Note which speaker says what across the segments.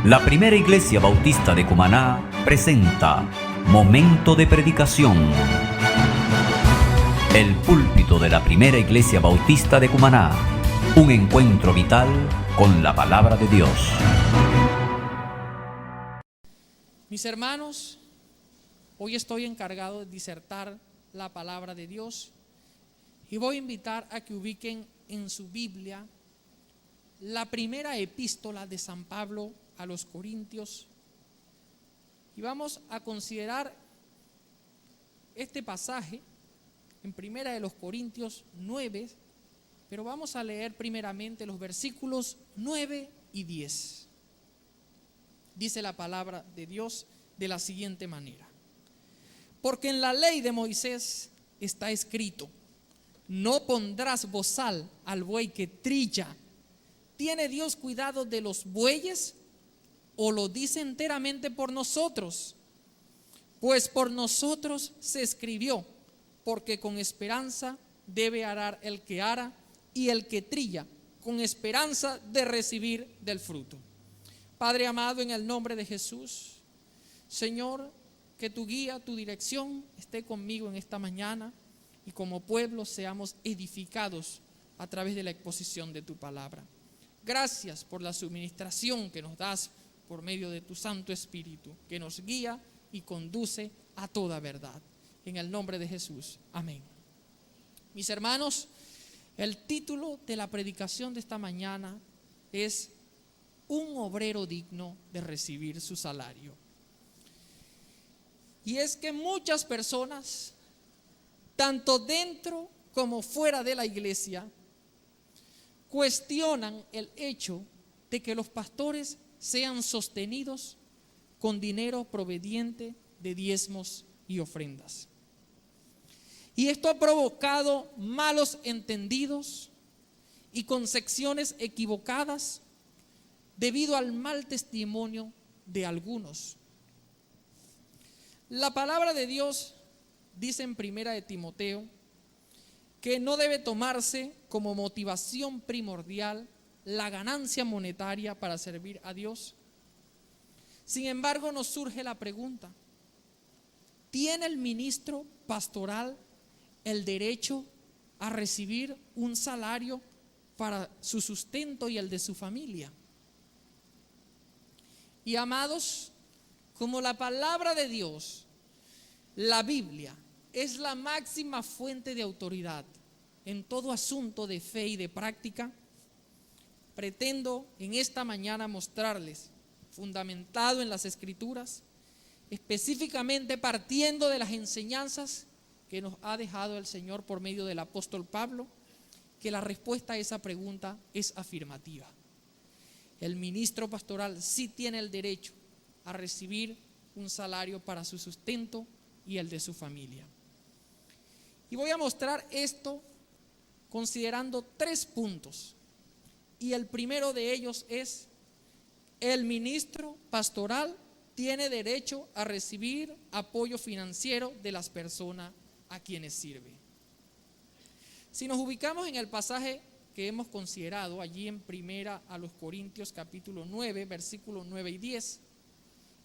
Speaker 1: La primera Iglesia Bautista de Cumaná presenta Momento de Predicación. El púlpito de la primera Iglesia Bautista de Cumaná. Un encuentro vital con la palabra de Dios.
Speaker 2: Mis hermanos, hoy estoy encargado de disertar la palabra de Dios y voy a invitar a que ubiquen en su Biblia la primera epístola de San Pablo a los Corintios, y vamos a considerar este pasaje en primera de los Corintios 9, pero vamos a leer primeramente los versículos 9 y 10. Dice la palabra de Dios de la siguiente manera: porque en la ley de Moisés está escrito: no pondrás bozal al buey que trilla. ¿Tiene Dios cuidado de los bueyes o lo dice enteramente por nosotros? Pues por nosotros se escribió, porque con esperanza debe arar el que ara, y el que trilla con esperanza de recibir del fruto. Padre amado, en el nombre de Jesús, Señor, que tu guía, tu dirección esté conmigo en esta mañana, y como pueblo seamos edificados a través de la exposición de tu palabra. Gracias por la suministración que nos das por medio de tu Santo Espíritu, que nos guía y conduce a toda verdad. En el nombre de Jesús, amén. Mis hermanos, el título de la predicación de esta mañana es Un obrero digno de recibir su salario. Y es que muchas personas, tanto dentro como fuera de la iglesia, cuestionan el hecho de que los pastores sean sostenidos con dinero proveniente de diezmos y ofrendas. Y esto ha provocado malos entendidos y concepciones equivocadas debido al mal testimonio de algunos. La palabra de Dios dice en primera de Timoteo que no debe tomarse como motivación primordial la ganancia monetaria para servir a Dios. Sin embargo, nos surge la pregunta: ¿tiene el ministro pastoral el derecho a recibir un salario para su sustento y el de su familia? Y amados, como la palabra de Dios, la Biblia, es la máxima fuente de autoridad en todo asunto de fe y de práctica, pretendo en esta mañana mostrarles, fundamentado en las Escrituras, específicamente partiendo de las enseñanzas que nos ha dejado el Señor por medio del apóstol Pablo, que la respuesta a esa pregunta es afirmativa. El ministro pastoral sí tiene el derecho a recibir un salario para su sustento y el de su familia. Y voy a mostrar esto considerando 3 puntos. Y el primero de ellos es: el ministro pastoral tiene derecho a recibir apoyo financiero de las personas a quienes sirve. Si nos ubicamos en el pasaje que hemos considerado allí en primera a los Corintios capítulo 9, versículos 9 y 10,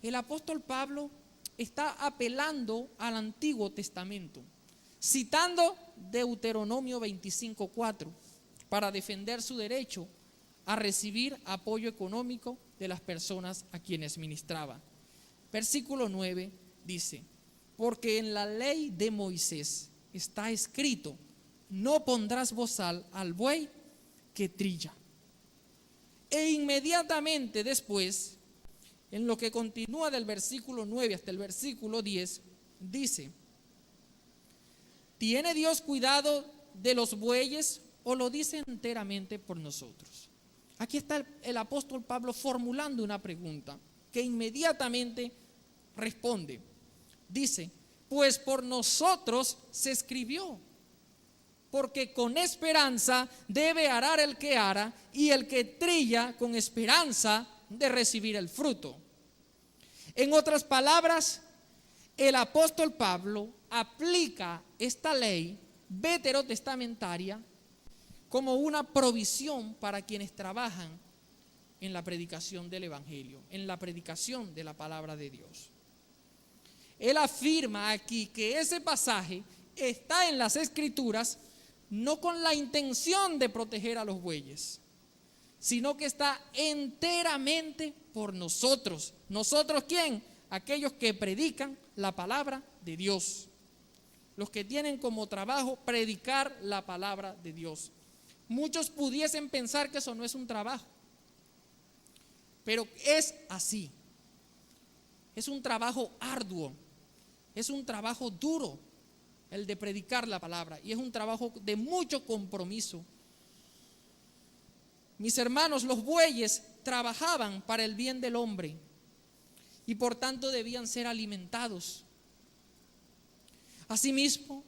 Speaker 2: el apóstol Pablo está apelando al Antiguo Testamento, citando Deuteronomio 25:4 para defender su derecho a recibir apoyo económico de las personas a quienes ministraba. Versículo 9 dice: porque en la ley de Moisés está escrito: no pondrás bozal al buey que trilla. E inmediatamente después, en lo que continúa del versículo 9 hasta el versículo 10, dice: ¿tiene Dios cuidado de los bueyes o lo dice enteramente por nosotros? Aquí está el apóstol Pablo formulando una pregunta que inmediatamente responde. Dice: pues por nosotros se escribió, porque con esperanza debe arar el que ara, y el que trilla con esperanza de recibir el fruto. En otras palabras, el apóstol Pablo aplica esta ley veterotestamentaria como una provisión para quienes trabajan en la predicación del Evangelio, en la predicación de la palabra de Dios. Él afirma aquí que ese pasaje está en las Escrituras no con la intención de proteger a los bueyes, sino que está enteramente por nosotros. ¿Nosotros quién? Aquellos que predican la palabra de Dios. Los que tienen como trabajo predicar la palabra de Dios. Muchos pudiesen pensar que eso no es un trabajo, pero es así. Es un trabajo arduo, es un trabajo duro el de predicar la palabra, y es un trabajo de mucho compromiso. Mis hermanos, los bueyes trabajaban para el bien del hombre y por tanto debían ser alimentados. Asimismo,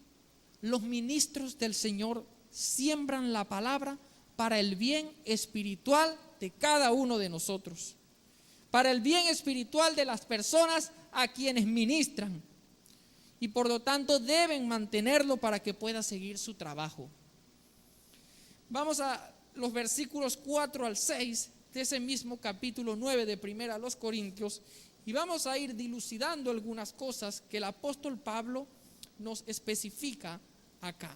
Speaker 2: los ministros del Señor siembran la palabra para el bien espiritual de cada uno de nosotros, para el bien espiritual de las personas a quienes ministran, y por lo tanto deben mantenerlo para que pueda seguir su trabajo. Vamos a los versículos 4 al 6 de ese mismo capítulo 9 de Primera a los Corintios, y vamos a ir dilucidando algunas cosas que el apóstol Pablo nos especifica acá.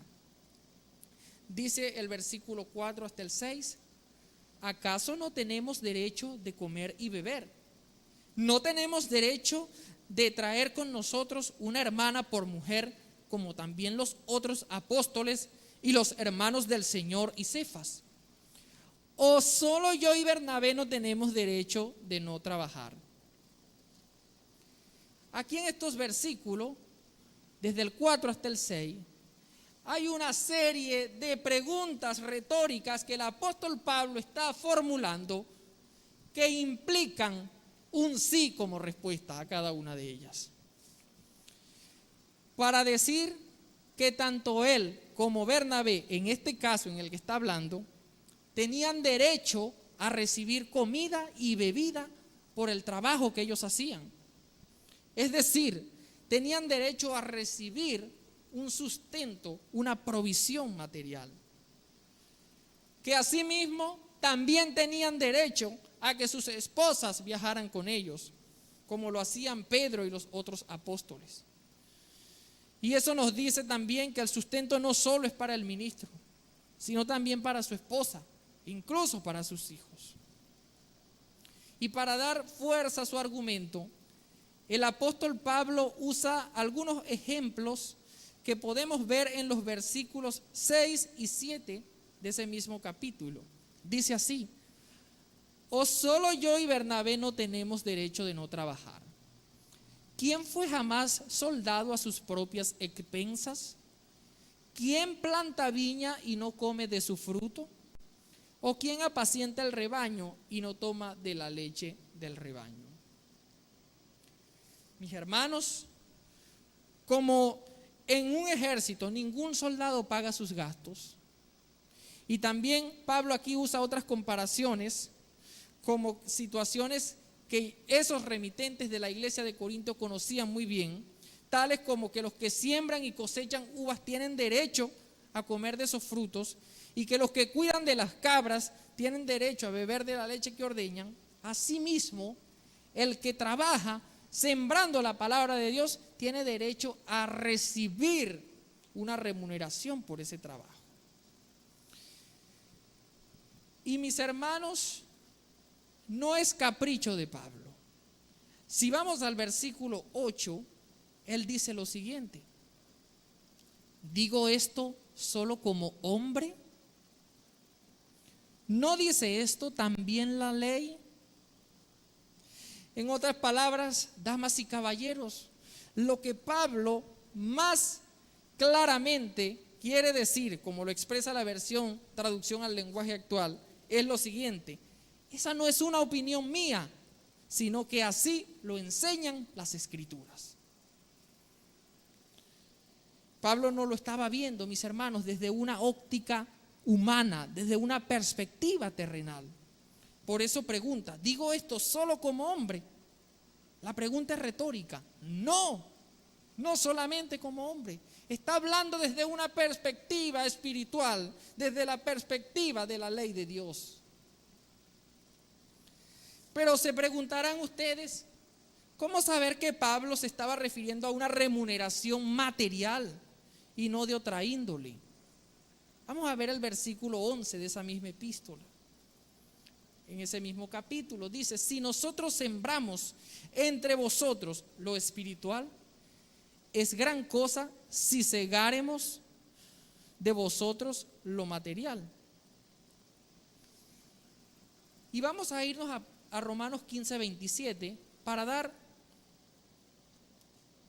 Speaker 2: Dice el versículo 4 hasta el 6: ¿acaso no tenemos derecho de comer y beber? ¿No tenemos derecho de traer con nosotros una hermana por mujer, como también los otros apóstoles y los hermanos del Señor y Cefas? ¿O solo yo y Bernabé no tenemos derecho de no trabajar? Aquí en estos versículos, desde el 4 hasta el 6, hay una serie de preguntas retóricas que el apóstol Pablo está formulando que implican un sí como respuesta a cada una de ellas. Para decir que tanto él como Bernabé, en este caso en el que está hablando, tenían derecho a recibir comida y bebida por el trabajo que ellos hacían. Es decir, tenían derecho a recibir un sustento, una provisión material. Que asimismo también tenían derecho a que sus esposas viajaran con ellos, como lo hacían Pedro y los otros apóstoles. Y eso nos dice también que el sustento no solo es para el ministro, sino también para su esposa, incluso para sus hijos. Y para dar fuerza a su argumento, el apóstol Pablo usa algunos ejemplos que podemos ver en los versículos 6 y 7 de ese mismo capítulo. Dice así: ¿o solo yo y Bernabé no tenemos derecho de no trabajar? ¿Quién fue jamás soldado a sus propias expensas? ¿Quién planta viña y no come de su fruto? ¿O quién apacienta el rebaño y no toma de la leche del rebaño? Mis hermanos, como en un ejército ningún soldado paga sus gastos, y también Pablo aquí usa otras comparaciones como situaciones que esos remitentes de la iglesia de Corinto conocían muy bien, tales como que los que siembran y cosechan uvas tienen derecho a comer de esos frutos, y que los que cuidan de las cabras tienen derecho a beber de la leche que ordeñan. Asimismo, el que trabaja sembrando la palabra de Dios tiene derecho a recibir una remuneración por ese trabajo. Y mis hermanos, no es capricho de Pablo. Si vamos al versículo 8, él dice lo siguiente: ¿digo esto solo como hombre? ¿No dice esto también la ley? En otras palabras, damas y caballeros, lo que Pablo más claramente quiere decir, como lo expresa la versión traducción al lenguaje actual, es lo siguiente: esa no es una opinión mía, sino que así lo enseñan las Escrituras. Pablo no lo estaba viendo, mis hermanos, desde una óptica humana, desde una perspectiva terrenal. Por eso pregunta: ¿digo esto solo como hombre? La pregunta es retórica. No solamente como hombre. Está hablando desde una perspectiva espiritual, desde la perspectiva de la ley de Dios. Pero se preguntarán ustedes, ¿cómo saber que Pablo se estaba refiriendo a una remuneración material y no de otra índole? Vamos a ver el versículo 11 de esa misma epístola. En ese mismo capítulo dice: si nosotros sembramos entre vosotros lo espiritual, es gran cosa si segáremos de vosotros lo material. Y vamos a irnos a Romanos 15:27 para dar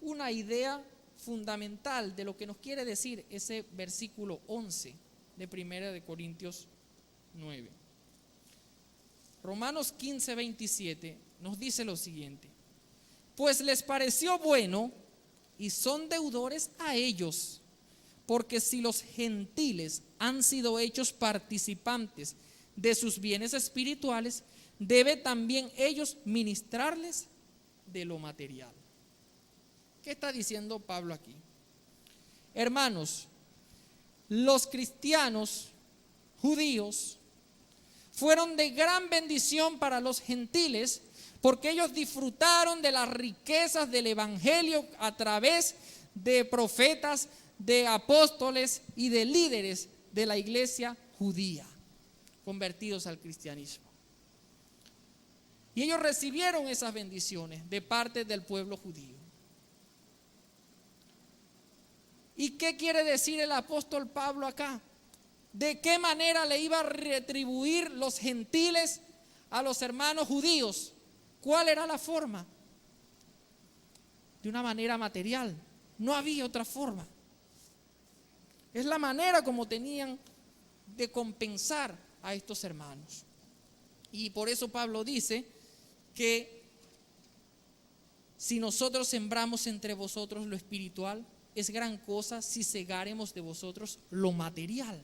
Speaker 2: una idea fundamental de lo que nos quiere decir ese versículo 11 de 1 de Corintios 9. Romanos 15:27 nos dice lo siguiente: pues les pareció bueno y son deudores a ellos, porque si los gentiles han sido hechos participantes de sus bienes espirituales, debe también ellos ministrarles de lo material. ¿Qué está diciendo Pablo aquí? Hermanos, los cristianos judíos fueron de gran bendición para los gentiles, porque ellos disfrutaron de las riquezas del evangelio a través de profetas, de apóstoles y de líderes de la iglesia judía convertidos al cristianismo. Y ellos recibieron esas bendiciones de parte del pueblo judío. ¿Y qué quiere decir el apóstol Pablo acá? ¿De qué manera le iba a retribuir los gentiles a los hermanos judíos? ¿Cuál era la forma? De una manera material. No había otra forma. Es la manera como tenían de compensar a estos hermanos. Y por eso Pablo dice que si nosotros sembramos entre vosotros lo espiritual, es gran cosa si segáremos de vosotros lo material.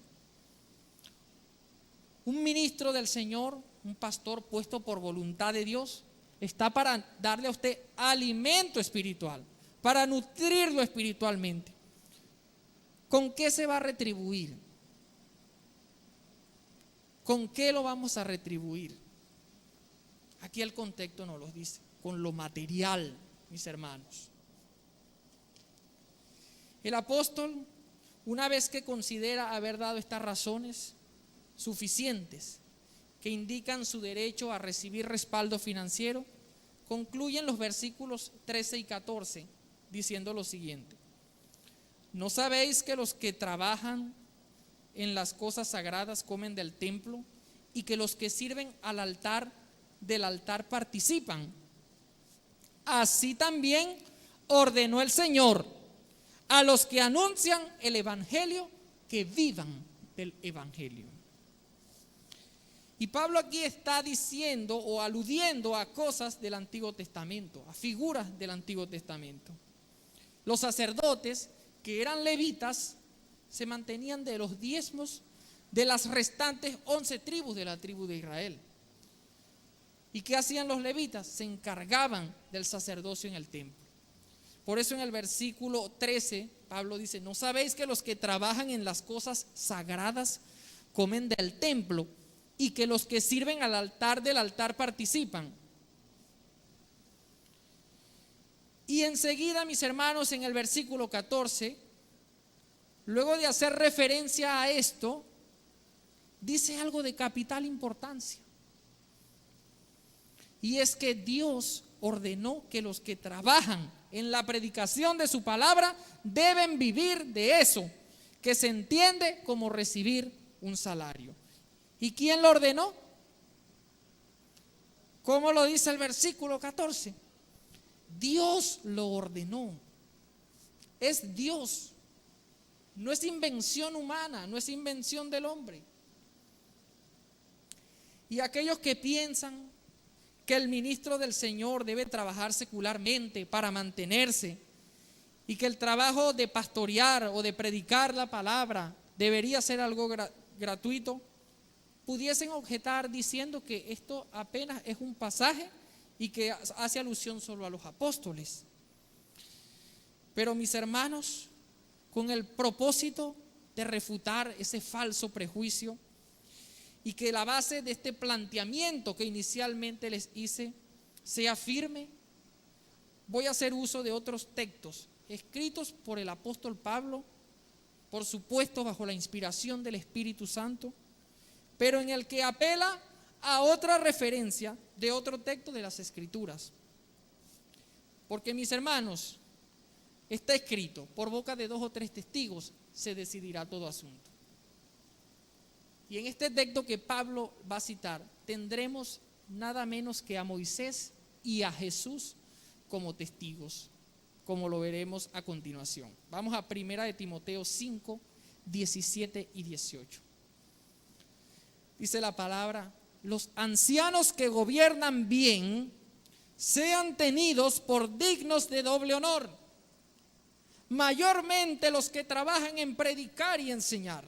Speaker 2: Un ministro del Señor, un pastor puesto por voluntad de Dios, está para darle a usted alimento espiritual, para nutrirlo espiritualmente. ¿Con qué se va a retribuir? ¿Con qué lo vamos a retribuir? Aquí el contexto nos lo dice: con lo material, mis hermanos. El apóstol, una vez que considera haber dado estas razones suficientes que indican su derecho a recibir respaldo financiero, concluye en los versículos 13 y 14 diciendo lo siguiente: ¿no sabéis que los que trabajan en las cosas sagradas comen del templo, y que los que sirven al altar del altar participan? Así también ordenó el Señor a los que anuncian el evangelio que vivan del evangelio. Y Pablo aquí está diciendo o aludiendo a cosas del Antiguo Testamento, a figuras del Antiguo Testamento. Los sacerdotes, que eran levitas, se mantenían de los diezmos de las restantes 11 tribus de la tribu de Israel. ¿Y qué hacían los levitas? Se encargaban del sacerdocio en el templo. Por eso en el versículo 13 Pablo dice: ¿no sabéis que los que trabajan en las cosas sagradas comen del templo, y que los que sirven al altar del altar participan? Y enseguida, mis hermanos, en el versículo 14, luego de hacer referencia a esto, dice algo de capital importancia. Y es que Dios ordenó que los que trabajan en la predicación de su palabra deben vivir de eso, que se entiende como recibir un salario. ¿Y quién lo ordenó? ¿Cómo lo dice el versículo 14? Dios lo ordenó. Es Dios. No es invención humana, no es invención del hombre. Y aquellos que piensan que el ministro del Señor debe trabajar secularmente para mantenerse, y que el trabajo de pastorear o de predicar la palabra debería ser algo gratuito, pudiesen objetar diciendo que esto apenas es un pasaje y que hace alusión solo a los apóstoles. Pero mis hermanos, con el propósito de refutar ese falso prejuicio y que la base de este planteamiento que inicialmente les hice sea firme, voy a hacer uso de otros textos escritos por el apóstol Pablo, por supuesto bajo la inspiración del Espíritu Santo, pero en el que apela a otra referencia de otro texto de las Escrituras. Porque, mis hermanos, está escrito, por boca de 2 o 3 testigos se decidirá todo asunto. Y en este texto que Pablo va a citar, tendremos nada menos que a Moisés y a Jesús como testigos, como lo veremos a continuación. Vamos a 1 Timoteo 5, 17 y 18. Dice la palabra: los ancianos que gobiernan bien sean tenidos por dignos de doble honor, mayormente los que trabajan en predicar y enseñar.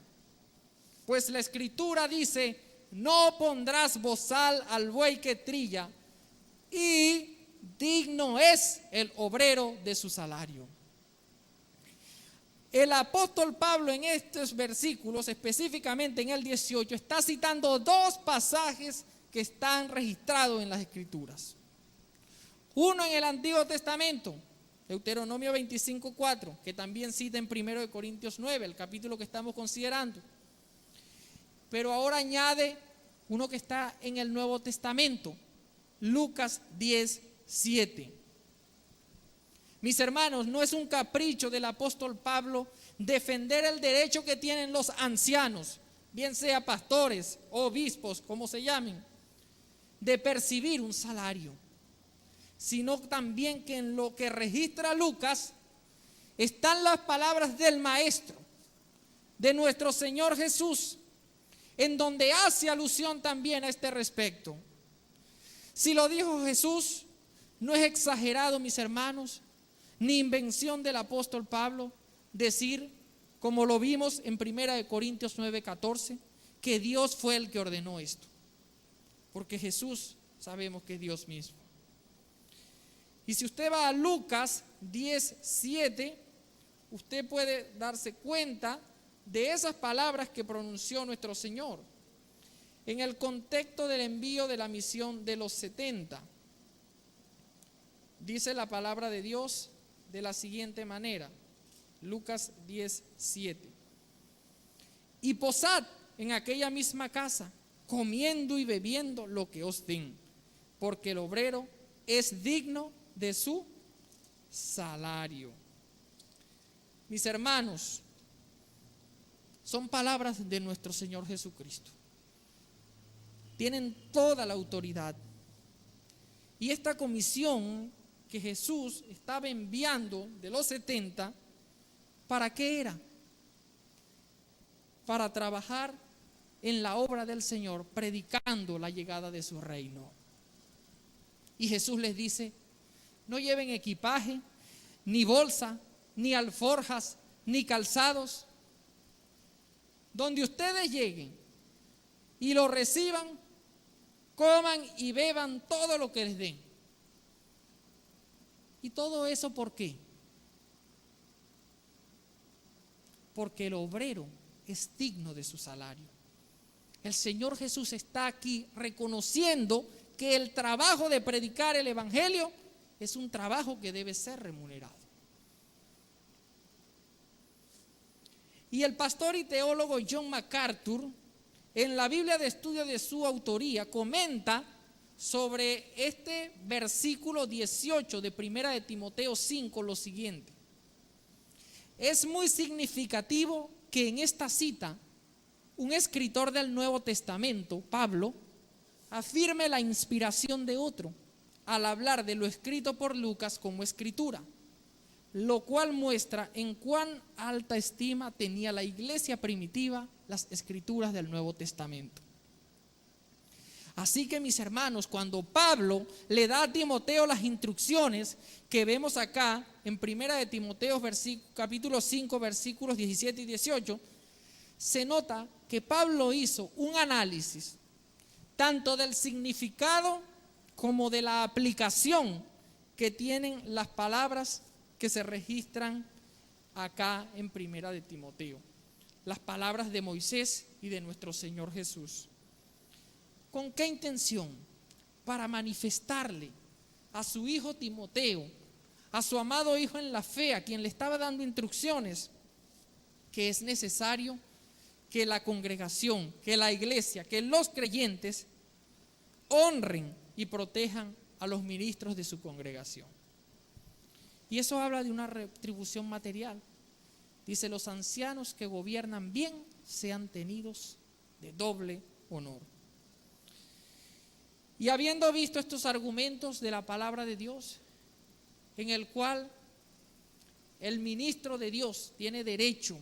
Speaker 2: Pues la Escritura dice: no pondrás bozal al buey que trilla, y digno es el obrero de su salario. El apóstol Pablo en estos versículos, específicamente en el 18, está citando 2 pasajes que están registrados en las Escrituras. Uno en el Antiguo Testamento, Deuteronomio 25:4, que también cita en 1 Corintios 9, el capítulo que estamos considerando. Pero ahora añade uno que está en el Nuevo Testamento, Lucas 10:7. Mis hermanos, no es un capricho del apóstol Pablo defender el derecho que tienen los ancianos, bien sea pastores o obispos, como se llamen, de percibir un salario, sino también que en lo que registra Lucas están las palabras del Maestro, de nuestro Señor Jesús, en donde hace alusión también a este respecto. Si lo dijo Jesús, no es exagerado, mis hermanos, ni invención del apóstol Pablo decir, como lo vimos en 1 Corintios 9:14, que Dios fue el que ordenó esto. Porque Jesús sabemos que es Dios mismo. Y si usted va a Lucas 10:7, usted puede darse cuenta de esas palabras que pronunció nuestro Señor en el contexto del envío de la misión de los 70. Dice la palabra de Dios de la siguiente manera, Lucas 10:7: y posad en aquella misma casa, comiendo y bebiendo lo que os den, porque el obrero es digno de su salario. Mis hermanos, son palabras de nuestro Señor Jesucristo. Tienen toda la autoridad. Y esta comisión que Jesús estaba enviando de los 70, ¿para qué era? Para trabajar en la obra del Señor, predicando la llegada de su reino. Y Jesús les dice: no lleven equipaje, ni bolsa, ni alforjas, ni calzados. Donde ustedes lleguen y lo reciban, coman y beban todo lo que les den. ¿Y todo eso por qué? Porque el obrero es digno de su salario. El Señor Jesús está aquí reconociendo que el trabajo de predicar el Evangelio es un trabajo que debe ser remunerado. Y el pastor y teólogo John MacArthur, en la Biblia de estudio de su autoría, comenta sobre este versículo 18 de 1 Timoteo 5 lo siguiente: es muy significativo que en esta cita un escritor del Nuevo Testamento, Pablo, afirme la inspiración de otro al hablar de lo escrito por Lucas como escritura, lo cual muestra en cuán alta estima tenía la iglesia primitiva las escrituras del Nuevo Testamento. Así que, mis hermanos, cuando Pablo le da a Timoteo las instrucciones que vemos acá en 1 Timoteo capítulo 5 versículos 17 y 18, se nota que Pablo hizo un análisis tanto del significado como de la aplicación que tienen las palabras que se registran acá en 1 Timoteo, las palabras de Moisés y de nuestro Señor Jesús. ¿Con qué intención? Para manifestarle a su hijo Timoteo, a su amado hijo en la fe, a quien le estaba dando instrucciones, que es necesario que la congregación, que la iglesia, que los creyentes honren y protejan a los ministros de su congregación. Y eso habla de una retribución material. Dice: los ancianos que gobiernan bien sean tenidos de doble honor. Y habiendo visto estos argumentos de la palabra de Dios, en el cual el ministro de Dios tiene derecho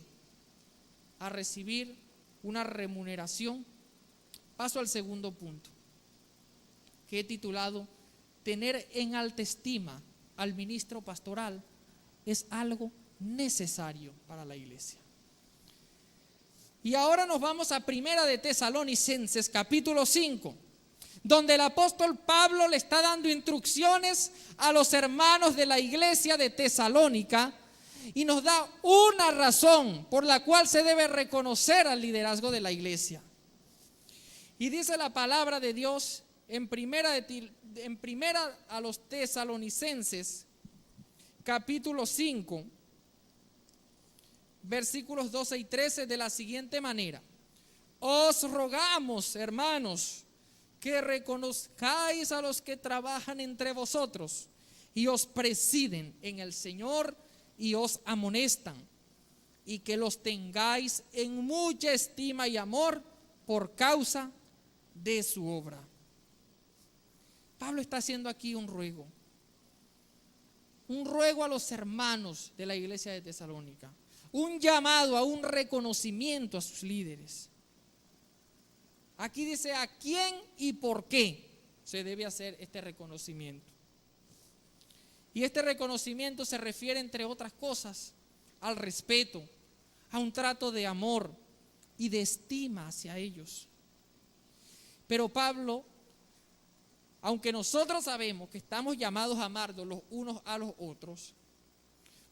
Speaker 2: a recibir una remuneración, paso al segundo punto, que he titulado: tener en alta estima al ministro pastoral es algo necesario para la iglesia. Y ahora nos vamos a Primera de Tesalonicenses, capítulo 5, donde el apóstol Pablo le está dando instrucciones a los hermanos de la iglesia de Tesalónica y nos da una razón por la cual se debe reconocer al liderazgo de la iglesia. Y dice la palabra de Dios en primera a los Tesalonicenses, capítulo 5, versículos 12 y 13, de la siguiente manera: os rogamos, hermanos, que reconozcáis a los que trabajan entre vosotros y os presiden en el Señor y os amonestan, y que los tengáis en mucha estima y amor por causa de su obra. Pablo está haciendo aquí un ruego a los hermanos de la iglesia de Tesalónica, un llamado a un reconocimiento a sus líderes. Aquí dice a quién y por qué se debe hacer este reconocimiento. Y este reconocimiento se refiere, entre otras cosas, al respeto, a un trato de amor y de estima hacia ellos. Pero Pablo, aunque nosotros sabemos que estamos llamados a amarnos los unos a los otros,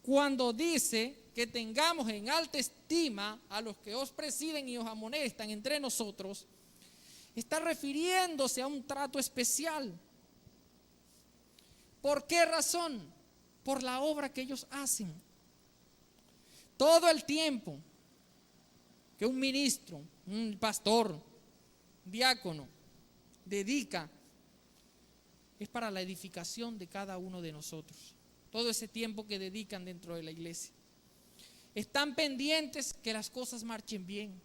Speaker 2: cuando dice que tengamos en alta estima a los que os presiden y os amonestan entre nosotros, está refiriéndose a un trato especial. ¿Por qué razón? Por la obra que ellos hacen. Todo el tiempo que un ministro, un pastor, un diácono dedica es para la edificación de cada uno de nosotros. Todo ese tiempo que dedican dentro de la iglesia. Están pendientes que las cosas marchen bien,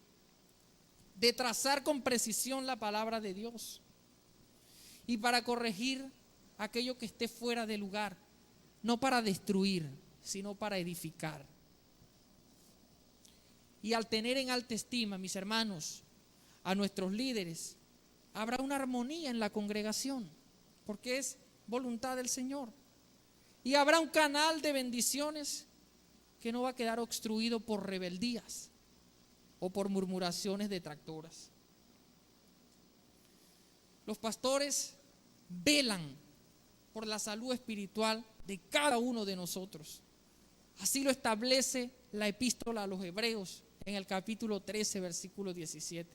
Speaker 2: de trazar con precisión la palabra de Dios y para corregir aquello que esté fuera de lugar, no para destruir, sino para edificar. Y al tener en alta estima, mis hermanos, a nuestros líderes, habrá una armonía en la congregación, porque es voluntad del Señor. Y habrá un canal de bendiciones que no va a quedar obstruido por rebeldías o por murmuraciones detractoras. Los pastores velan por la salud espiritual de cada uno de nosotros. Así lo establece la epístola a los Hebreos en el capítulo 13, versículo 17.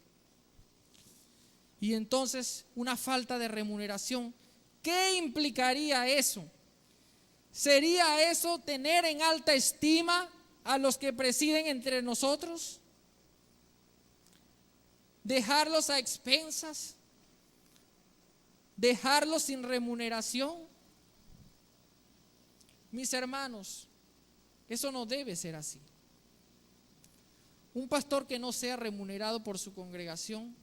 Speaker 2: Y entonces, una falta de remuneración, ¿qué implicaría eso? ¿Sería eso tener en alta estima a los que presiden entre nosotros? ¿Dejarlos a expensas? ¿Dejarlos sin remuneración? Mis hermanos, eso no debe ser así. Un pastor que no sea remunerado por su congregación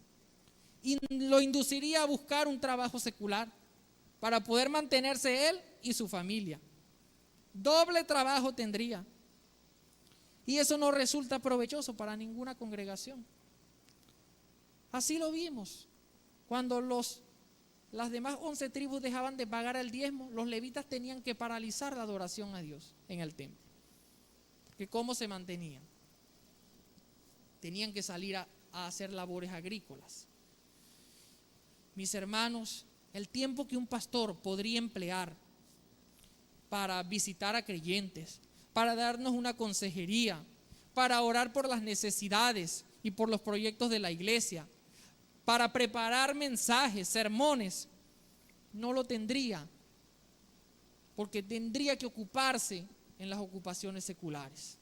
Speaker 2: lo induciría a buscar un trabajo secular para poder mantenerse él y su familia. Doble trabajo tendría. Y eso no resulta provechoso para ninguna congregación. Así lo vimos. Cuando las demás 11 tribus dejaban de pagar el diezmo, los levitas tenían que paralizar la adoración a Dios en el templo. Porque ¿cómo se mantenían? Tenían que salir a hacer labores agrícolas. Mis hermanos, el tiempo que un pastor podría emplear para visitar a creyentes, para darnos una consejería, para orar por las necesidades y por los proyectos de la iglesia, para preparar mensajes, sermones, no lo tendría, porque tendría que ocuparse en las ocupaciones seculares.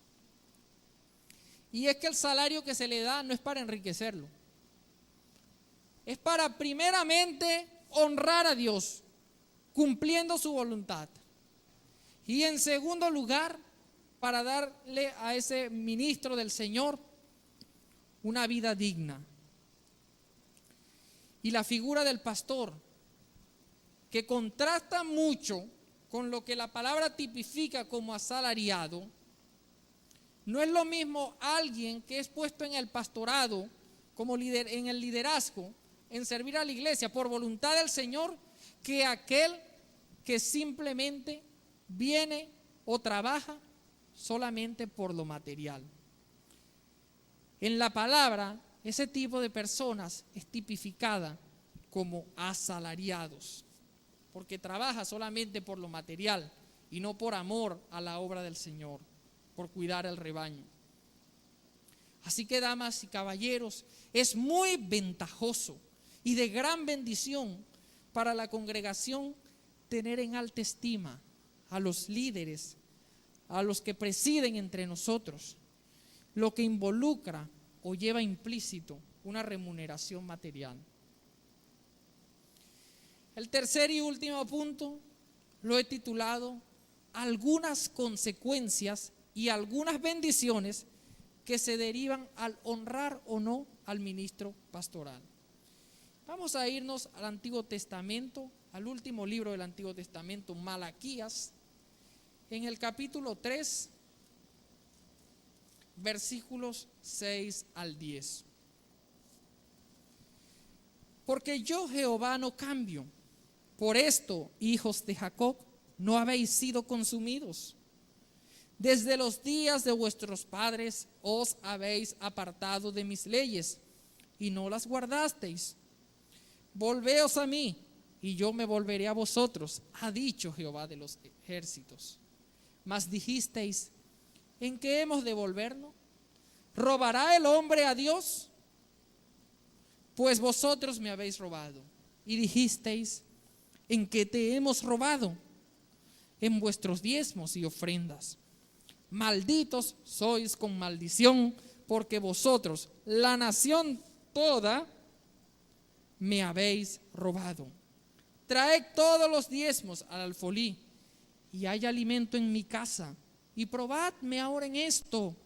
Speaker 2: Y es que el salario que se le da no es para enriquecerlo, es para primeramente honrar a Dios, cumpliendo su voluntad. Y en segundo lugar, para darle a ese ministro del Señor una vida digna. Y la figura del pastor, que contrasta mucho con lo que la palabra tipifica como asalariado, no es lo mismo alguien que es puesto en el pastorado, como líder, en el liderazgo, en servir a la iglesia por voluntad del Señor, que aquel que simplemente viene o trabaja solamente por lo material. En la palabra, ese tipo de personas es tipificada como asalariados, porque trabaja solamente por lo material y no por amor a la obra del Señor, por cuidar el rebaño. Así que, damas y caballeros, es muy ventajoso y de gran bendición para la congregación tener en alta estima a los líderes, a los que presiden entre nosotros, lo que involucra o lleva implícito una remuneración material. El tercer y último punto lo he titulado algunas consecuencias y algunas bendiciones que se derivan al honrar o no al ministro pastoral. Vamos a irnos al Antiguo Testamento, al último libro del Antiguo Testamento, Malaquías, en el capítulo 3, versículos 6 al 10. Porque yo, Jehová, no cambio. Por esto, hijos de Jacob, no habéis sido consumidos. Desde los días de vuestros padres os habéis apartado de mis leyes y no las guardasteis. Volveos a mí y yo me volveré a vosotros, ha dicho Jehová de los ejércitos. Mas dijisteis, ¿en qué hemos de volvernos? ¿Robará el hombre a Dios? Pues vosotros me habéis robado. Y dijisteis, ¿en qué te hemos robado? En vuestros diezmos y ofrendas. Malditos sois con maldición, porque vosotros, la nación toda, me habéis robado. Traed todos los diezmos al alfolí, y hay alimento en mi casa, y probadme ahora en esto,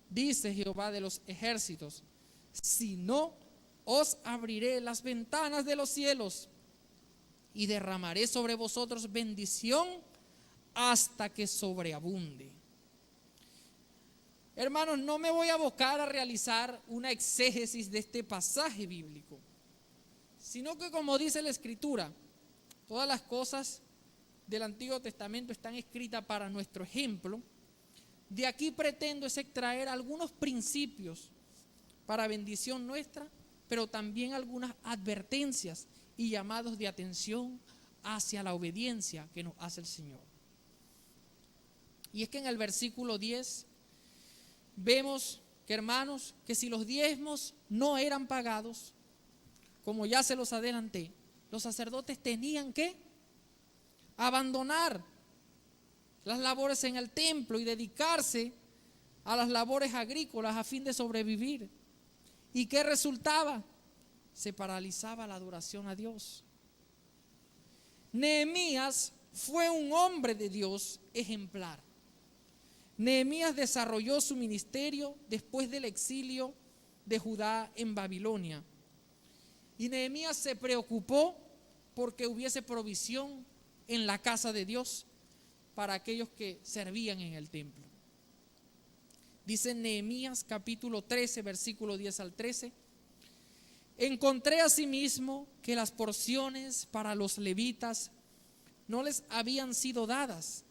Speaker 2: dice Jehová de los ejércitos, si no, os abriré las ventanas de los cielos, y derramaré sobre vosotros bendición hasta que sobreabunde. Hermanos, no me voy a abocar a realizar una exégesis de este pasaje bíblico, sino que, como dice la Escritura, todas las cosas del Antiguo Testamento están escritas para nuestro ejemplo. De aquí pretendo es extraer algunos principios para bendición nuestra, pero también algunas advertencias y llamados de atención hacia la obediencia que nos hace el Señor. Y es que en el versículo 10 vemos que, hermanos, que si los diezmos no eran pagados, como ya se los adelanté, los sacerdotes tenían que abandonar las labores en el templo y dedicarse a las labores agrícolas a fin de sobrevivir. ¿Y qué resultaba? Se paralizaba la adoración a Dios. Nehemías fue un hombre de Dios ejemplar. Nehemías desarrolló su ministerio después del exilio de Judá en Babilonia. Y Nehemías se preocupó porque hubiese provisión en la casa de Dios para aquellos que servían en el templo. Dice Nehemías capítulo 13, versículo 10 al 13. Encontré asimismo que las porciones para los levitas no les habían sido dadas,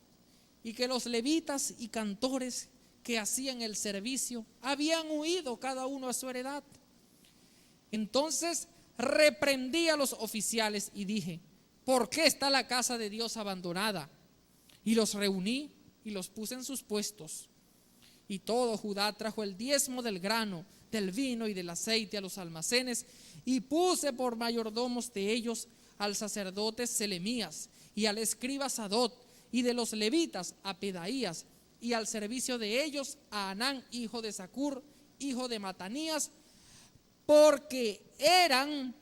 Speaker 2: y que los levitas y cantores que hacían el servicio habían huido cada uno a su heredad. Entonces reprendí a los oficiales y dije, ¿por qué está la casa de Dios abandonada? Y los reuní y los puse en sus puestos. Y todo Judá trajo el diezmo del grano, del vino y del aceite a los almacenes, Y puse por mayordomos de ellos al sacerdote Selemías y al escriba Sadot, y de los levitas a Pedaías, y al servicio de ellos a Anán, hijo de Zacur, hijo de Matanías, porque eran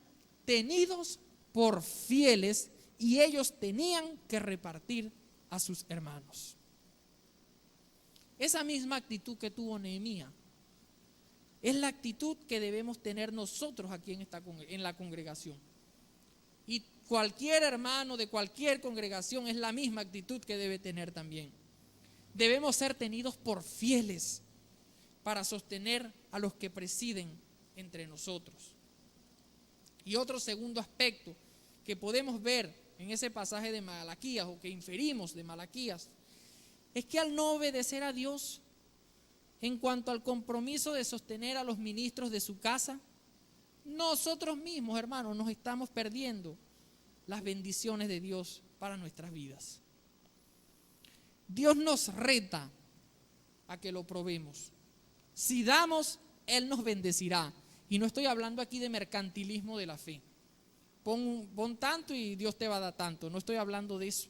Speaker 2: tenidos por fieles y ellos tenían que repartir a sus hermanos. Esa misma actitud que tuvo Nehemías es la actitud que debemos tener nosotros aquí en la congregación. Y cualquier hermano de cualquier congregación es la misma actitud que debe tener también. Debemos ser tenidos por fieles para sostener a los que presiden entre nosotros. Y otro segundo aspecto que podemos ver en ese pasaje de Malaquías, o que inferimos de Malaquías, es que al no obedecer a Dios en cuanto al compromiso de sostener a los ministros de su casa, nosotros mismos, hermanos, nos estamos perdiendo las bendiciones de Dios para nuestras vidas. Dios nos reta a que lo probemos. Si damos, Él nos bendecirá. Y no estoy hablando aquí de mercantilismo de la fe. Pon tanto y Dios te va a dar tanto. No estoy hablando de eso.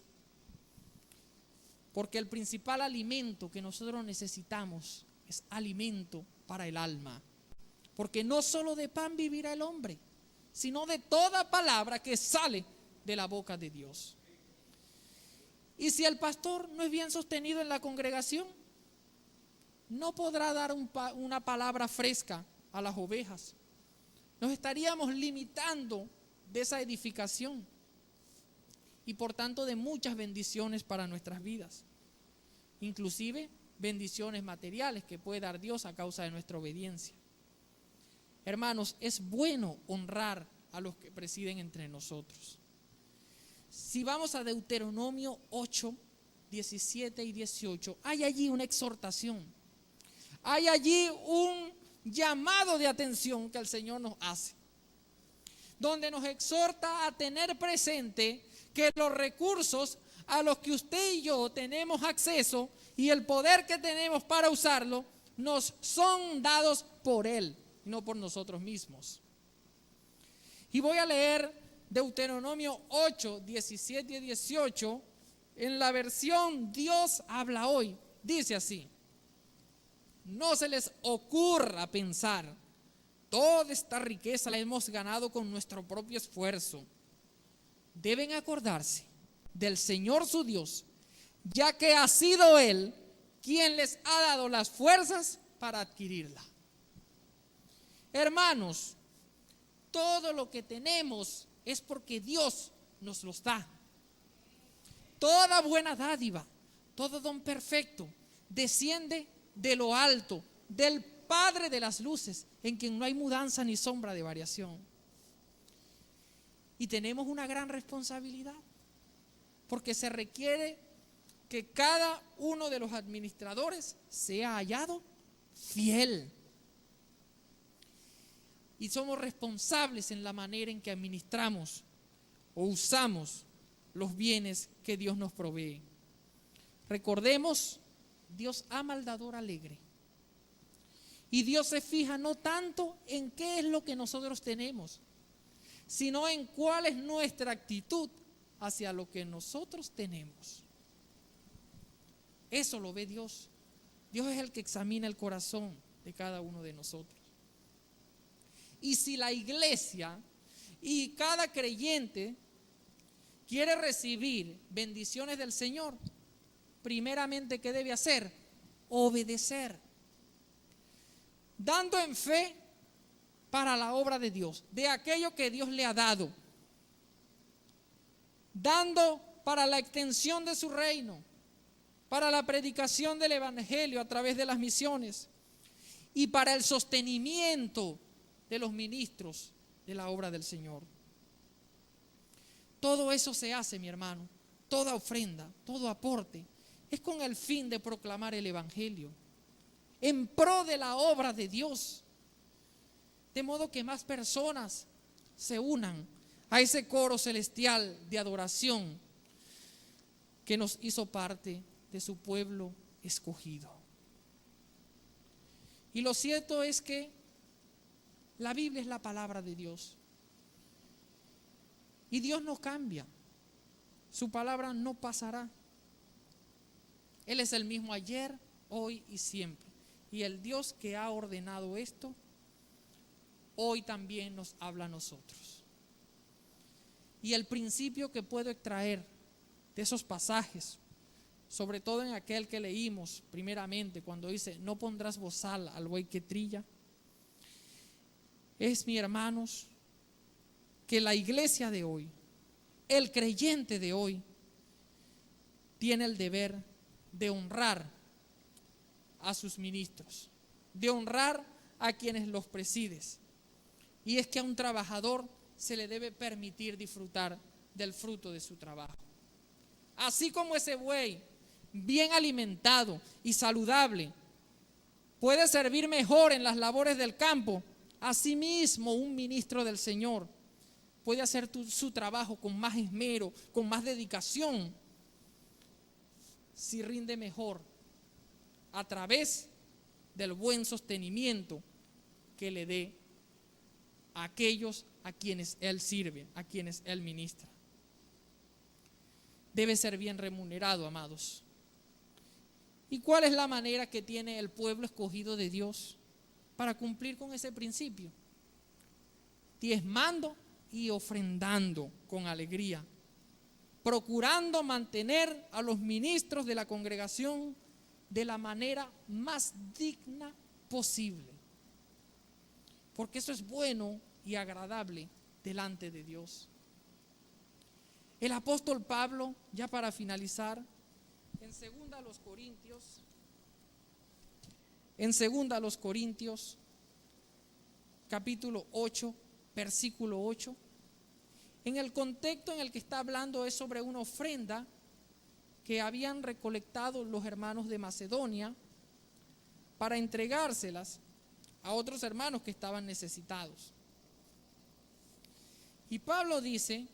Speaker 2: Porque el principal alimento que nosotros necesitamos es alimento para el alma. Porque no solo de pan vivirá el hombre, sino de toda palabra que sale de la boca de Dios. Y si el pastor no es bien sostenido en la congregación, no podrá dar una palabra fresca a las ovejas. Nos estaríamos limitando de esa edificación y por tanto de muchas bendiciones para nuestras vidas, inclusive bendiciones materiales que puede dar Dios a causa de nuestra obediencia. Hermanos, es bueno honrar a los que presiden entre nosotros. Si vamos a Deuteronomio 8, 17 y 18, hay allí una exhortación, hay allí un llamado de atención que el Señor nos hace, donde nos exhorta a tener presente que los recursos a los que usted y yo tenemos acceso y el poder que tenemos para usarlo nos son dados por Él, no por nosotros mismos. Y voy a leer Deuteronomio 8, 17 y 18 en la versión Dios habla hoy. Dice así: no se les ocurra pensar, toda esta riqueza la hemos ganado con nuestro propio esfuerzo. Deben acordarse del Señor su Dios, ya que ha sido Él quien les ha dado las fuerzas para adquirirla. Hermanos, todo lo que tenemos es porque Dios nos los da. Toda buena dádiva, todo don perfecto desciende de lo alto, del Padre de las luces, en quien no hay mudanza ni sombra de variación. Y tenemos una gran responsabilidad, porque se requiere que cada uno de los administradores sea hallado fiel. Y somos responsables en la manera en que administramos o usamos los bienes que Dios nos provee. Recordemos, Dios ama al dador alegre. Y Dios se fija no tanto en qué es lo que nosotros tenemos, sino en cuál es nuestra actitud hacia lo que nosotros tenemos. Eso lo ve Dios. Dios es el que examina el corazón de cada uno de nosotros. Y si la iglesia y cada creyente quiere recibir bendiciones del Señor, primeramente, ¿qué debe hacer? Obedecer, dando en fe para la obra de Dios, de aquello que Dios le ha dado, dando para la extensión de su reino, para la predicación del evangelio a través de las misiones y para el sostenimiento de los ministros de la obra del Señor. Todo eso se hace, mi hermano, toda ofrenda, todo aporte, es con el fin de proclamar el evangelio en pro de la obra de Dios, de modo que más personas se unan a ese coro celestial de adoración que nos hizo parte de su pueblo escogido. Y lo cierto es que la Biblia es la palabra de Dios. Y Dios no cambia. Su palabra no pasará. Él es el mismo ayer, hoy y siempre. Y el Dios que ha ordenado esto, hoy también nos habla a nosotros. Y el principio que puedo extraer de esos pasajes, sobre todo en aquel que leímos primeramente, cuando dice, no pondrás bozal al buey que trilla, es, mis hermanos, que la iglesia de hoy, el creyente de hoy, tiene el deber de honrar a sus ministros, de honrar a quienes los presides. Y es que a un trabajador se le debe permitir disfrutar del fruto de su trabajo. Así como ese buey, bien alimentado y saludable, puede servir mejor en las labores del campo, asimismo un ministro del Señor puede hacer su trabajo con más esmero, con más dedicación, si rinde mejor a través del buen sostenimiento que le dé a aquellos a quienes Él sirve, a quienes Él ministra. Debe ser bien remunerado, amados. ¿Y cuál es la manera que tiene el pueblo escogido de Dios para cumplir con ese principio? Diezmando y ofrendando con alegría, procurando mantener a los ministros de la congregación de la manera más digna posible, porque eso es bueno y agradable delante de Dios. El apóstol Pablo, ya para finalizar, en 2 Corintios, capítulo 8, versículo 8, en el contexto en el que está hablando es sobre una ofrenda que habían recolectado los hermanos de Macedonia para entregárselas a otros hermanos que estaban necesitados. Y Pablo dice,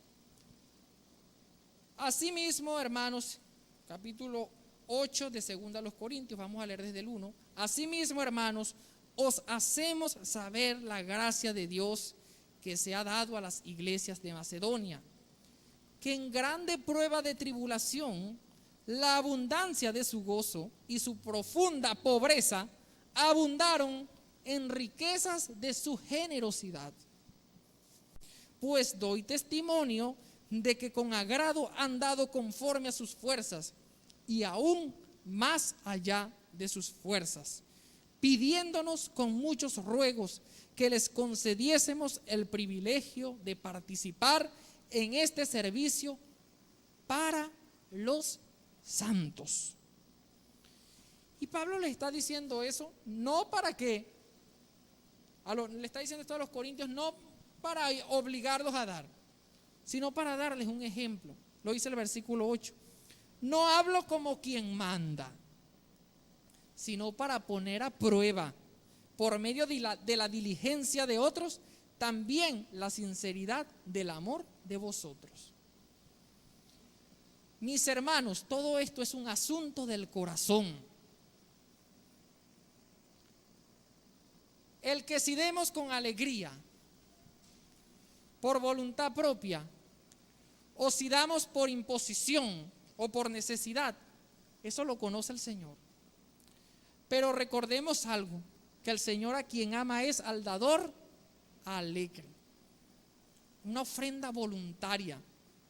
Speaker 2: asimismo, hermanos, capítulo 8 de 2 Corintios, vamos a leer desde el 1, asimismo, hermanos, os hacemos saber la gracia de Dios que se ha dado a las iglesias de Macedonia, que en grande prueba de tribulación, la abundancia de su gozo y su profunda pobreza abundaron en riquezas de su generosidad. Pues doy testimonio de que con agrado han dado conforme a sus fuerzas y aún más allá de sus fuerzas, pidiéndonos con muchos ruegos que les concediésemos el privilegio de participar en este servicio para los santos. Y Pablo le está diciendo eso no para que, le está diciendo esto a los corintios no para obligarlos a dar, sino para darles un ejemplo. Lo dice el versículo 8. No hablo como quien manda, sino para poner a prueba, por medio de la diligencia de otros, también la sinceridad del amor de vosotros. Mis hermanos, todo esto es un asunto del corazón. El que si demos con alegría, por voluntad propia, o si damos por imposición o por necesidad, eso lo conoce el Señor. Pero recordemos algo, que el Señor a quien ama es al dador alegre. Una ofrenda voluntaria.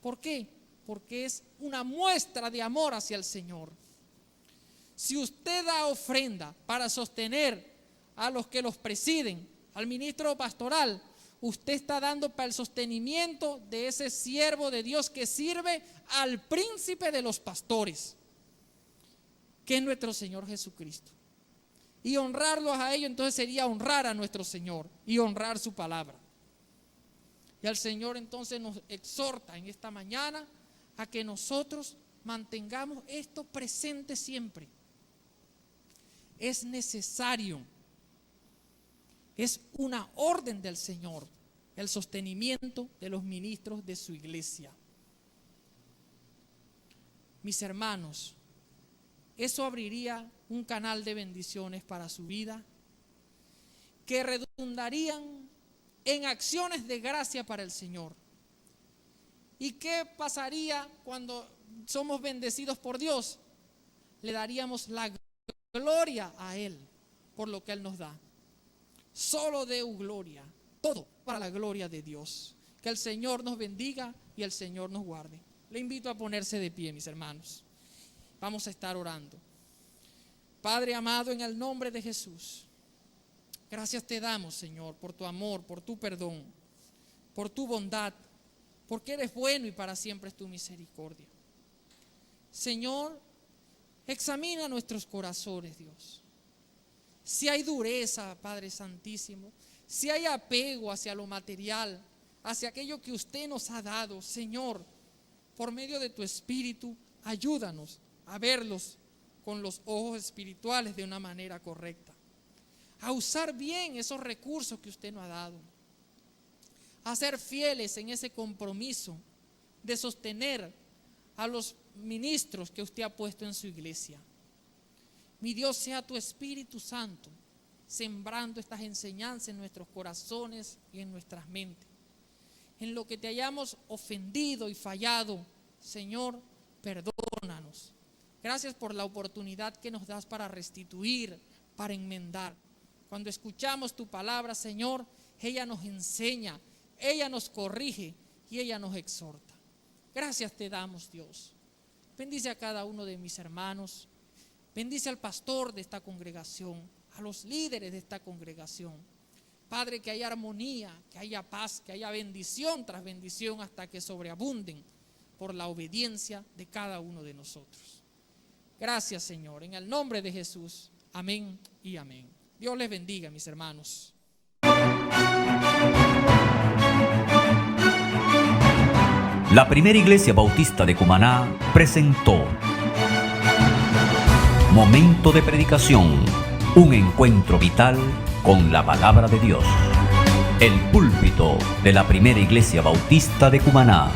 Speaker 2: ¿Por qué? Porque es una muestra de amor hacia el Señor. Si usted da ofrenda para sostener a los que los presiden, al ministro pastoral, usted está dando para el sostenimiento de ese siervo de Dios que sirve al príncipe de los pastores, que es nuestro Señor Jesucristo. Y honrarlos a ellos entonces sería honrar a nuestro Señor y honrar su palabra. Y el Señor entonces nos exhorta en esta mañana a que nosotros mantengamos esto presente siempre. Es necesario, es una orden del Señor, el sostenimiento de los ministros de su iglesia. Mis hermanos, eso abriría un canal de bendiciones para su vida que redundarían en acciones de gracia para el Señor ¿Y qué pasaría cuando somos bendecidos por Dios? Le daríamos la gloria a Él por lo que Él nos da. Solo deu gloria, todo para la gloria de Dios. Que el Señor nos bendiga y el Señor nos guarde. Le invito a ponerse de pie, mis hermanos. Vamos a estar orando. Padre amado, en el nombre de Jesús, gracias te damos, Señor, por tu amor, por tu perdón, por tu bondad, porque eres bueno y para siempre es tu misericordia. Señor, examina nuestros corazones, Dios. Si hay dureza, Padre Santísimo, si hay apego hacia lo material, hacia aquello que usted nos ha dado, Señor, por medio de tu Espíritu, ayúdanos a verlos con los ojos espirituales de una manera correcta, a usar bien esos recursos que usted nos ha dado, a ser fieles en ese compromiso de sostener a los ministros que usted ha puesto en su iglesia. Mi Dios, sea tu Espíritu Santo sembrando estas enseñanzas en nuestros corazones y en nuestras mentes. En lo que te hayamos ofendido y fallado, Señor, perdónanos. Gracias por la oportunidad que nos das para restituir, para enmendar. Cuando escuchamos tu palabra, Señor, ella nos enseña, ella nos corrige y ella nos exhorta. Gracias te damos, Dios. Bendice a cada uno de mis hermanos. Bendice al pastor de esta congregación, a los líderes de esta congregación. Padre, que haya armonía, que haya paz, que haya bendición tras bendición hasta que sobreabunden por la obediencia de cada uno de nosotros. Gracias, Señor, en el nombre de Jesús. Amén y amén. Dios les bendiga, mis hermanos.
Speaker 1: La Primera Iglesia Bautista de Cumaná presentó Momento de Predicación, un encuentro vital con la palabra de Dios. El púlpito de la Primera Iglesia Bautista de Cumaná.